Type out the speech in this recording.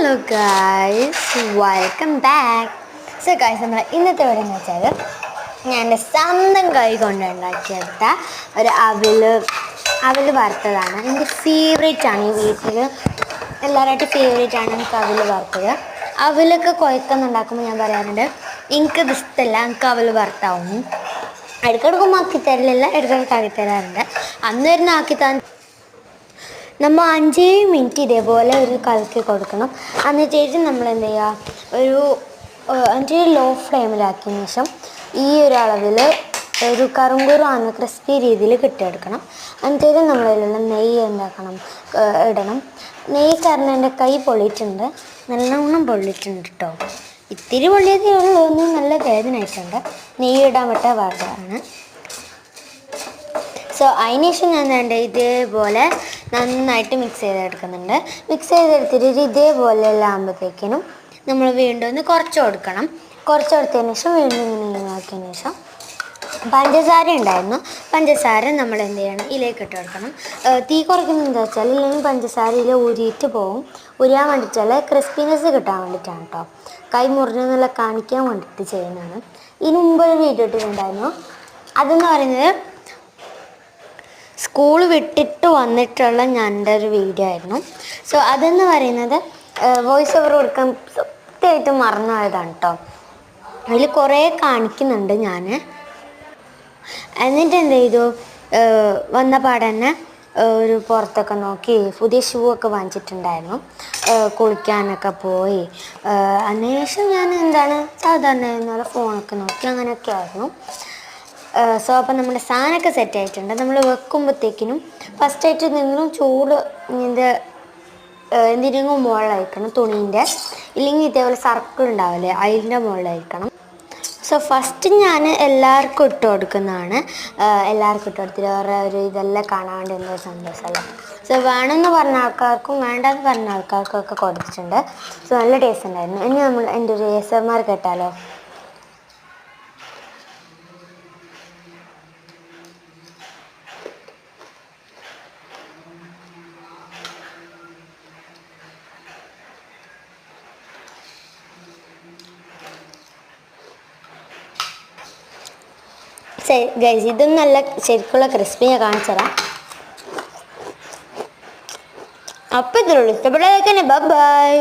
Hello guys, welcome back. So guys, നമ്മൾ ഇന്നത്തെ ഇവിടെ എന്ന് വെച്ചാൽ ഞാൻ എൻ്റെ സ്വന്തം കൈ കൊണ്ട് ഉണ്ടാക്കിയെടുത്ത ഒരു അവൽ വറുത്തതാണ്. എൻ്റെ ഫേവറേറ്റ് ആണ്. ഈ വീട്ടിൽ എല്ലാവരുമായിട്ട് ഫേവറേറ്റ് ആണ് എനിക്ക് അവൽ വറുത്തത്. അവലൊക്കെ കുഴക്കുന്നുണ്ടാക്കുമ്പോൾ ഞാൻ പറയാറുണ്ട്, എനിക്കത് ഇഷ്ടമല്ല, എനിക്ക് അവൽ വറുത്താവുന്നു. ഇടയ്ക്കിടയ്ക്കും ആക്കി തരില്ല, ഇടയ്ക്കിടയ്ക്ക് ആക്കി തരാറുണ്ട്. അന്ന് വരുന്ന ആക്കി താൻ നമ്മൾ 5 മിനിറ്റ് ഇതേപോലെ ഒരു കലക്കി കൊടുക്കണം. എന്നിട്ട് ശേഷം നമ്മൾ എന്ത് ചെയ്യുക, ഒരു 5 ലോ ഫ്ലെയിമിലാക്കിയതിന് ശേഷം ഈ ഒരു അളവിൽ ഒരു കറുങ്കുറാന്ന് ക്രിസ്പി രീതിയിൽ കിട്ടിയെടുക്കണം. എന്നിട്ട് നമ്മളതിലുള്ള നെയ്യ് എന്താക്കണം, ഇടണം. നെയ്യ് കാരണം എൻ്റെ കൈ പൊള്ളിയിട്ടുണ്ട്, നല്ലോണം പൊള്ളിയിട്ടുണ്ട് കേട്ടോ. ഇത്തിരി പൊള്ളിയതേ ഉള്ളൂ, ഒന്നും നല്ല വേദന ആയിട്ടുണ്ട്. നെയ്യ് ഇടാൻ പറ്റാൻ പാടാണ്. സോ അതിന് ശേഷം ഞാൻ വേണ്ട ഇതേപോലെ നന്നായിട്ട് മിക്സ് ചെയ്തെടുക്കുന്നുണ്ട്. മിക്സ് ചെയ്തെടുത്തിട്ട് ഇതേപോലെ എല്ലാം ആകുമ്പോഴത്തേക്കിനും നമ്മൾ വീണ്ടും ഒന്ന് കുറച്ച് കൊടുക്കണം. കുറച്ച് കൊടുത്തതിന് ശേഷം വീണ്ടും ഇങ്ങനെ ആക്കിയതിന് ശേഷം പഞ്ചസാര ഉണ്ടായിരുന്നു. പഞ്ചസാര നമ്മൾ എന്ത് ചെയ്യണം, ഇതിലേക്ക് ഇട്ട് കൊടുക്കണം. തീ കുറയ്ക്കുന്നത് എന്താ വെച്ചാൽ, ഇല്ലെങ്കിൽ പഞ്ചസാരയിൽ ഉരിയിട്ട് പോകും. ഉരിയാൻ വേണ്ടിയിട്ടല്ല, ക്രിസ്പിനെസ് കിട്ടാൻ വേണ്ടിയിട്ടാണ് കേട്ടോ. കൈ മുറിഞ്ഞെന്നുള്ള കാണിക്കാൻ വേണ്ടിയിട്ട് ചെയ്യുന്നതാണ്. ഇതിന് മുമ്പ് ഒരു വീഡിയോ ഇട്ടിട്ടുണ്ടായിരുന്നു. അതെന്ന് പറയുന്നത് സ്കൂൾ വിട്ടിട്ട് വന്നിട്ടുള്ള എൻ്റെ ഒരു വീഡിയോ ആയിരുന്നു. സോ അതെന്ന് പറയുന്നത് വോയിസ് ഓവർ കൊടുക്കാൻ സത്യമായിട്ടും മറന്നു പോയതാണ് കേട്ടോ. അതിൽ കുറേ കാണിക്കുന്നുണ്ട് ഞാൻ. എന്നിട്ട് എന്ത് ചെയ്തു, വന്ന പാടെ തന്നെ ഒരു പുറത്തൊക്കെ നോക്കി പുതിയ ഷൂ ഒക്കെ വാങ്ങിച്ചിട്ടുണ്ടായിരുന്നു. കുളിക്കാനൊക്കെ പോയി അതിനുശേഷം ഞാൻ സാധാരണ ഫോണൊക്കെ നോക്കി അങ്ങനെയൊക്കെ ആയിരുന്നു. സോ അപ്പം നമ്മുടെ സാധനമൊക്കെ സെറ്റ് ആയിട്ടുണ്ട്. നമ്മൾ വെക്കുമ്പോഴത്തേക്കിനും ഫസ്റ്റായിട്ട് എന്തെങ്കിലും ചൂട് എന്തിനെങ്കിലും മുകളിലായിരിക്കണം, തുണീൻ്റെ. ഇല്ലെങ്കിൽ ഇതേപോലെ സർക്കിൾ ഉണ്ടാവില്ലേ, അതിൻ്റെ മുകളിലായിരിക്കണം. സോ ഫസ്റ്റ് ഞാൻ എല്ലാവർക്കും ഇട്ട് കൊടുക്കുന്നതാണ്. എല്ലാവർക്കും ഇട്ട് കൊടുത്തിട്ട് വേറെ ഒരു ഇതെല്ലാം കാണാൻ വേണ്ടി എന്തോ സന്തോഷമല്ലേ. സോ വേണമെന്ന് പറഞ്ഞ ആൾക്കാർക്കും വേണ്ടെന്ന് പറഞ്ഞ ആൾക്കാർക്കും ഒക്കെ കൊടുത്തിട്ടുണ്ട്. സോ നല്ല ടേസ്റ്റ് ഉണ്ടായിരുന്നു. ഇനി നമ്മൾ എൻ്റെ ഒരു ASMR കേട്ടാലോ. ഗൈസ്, ഇതും നല്ല ശരിക്കുള്ള ക്രിസ്പി ഞാൻ കാണിച്ചു തരാം. അപ്പം ഇതിലുള്ള ഇഷ്ടപ്പെട്ടതൊക്കെ ബൈ ബൈ.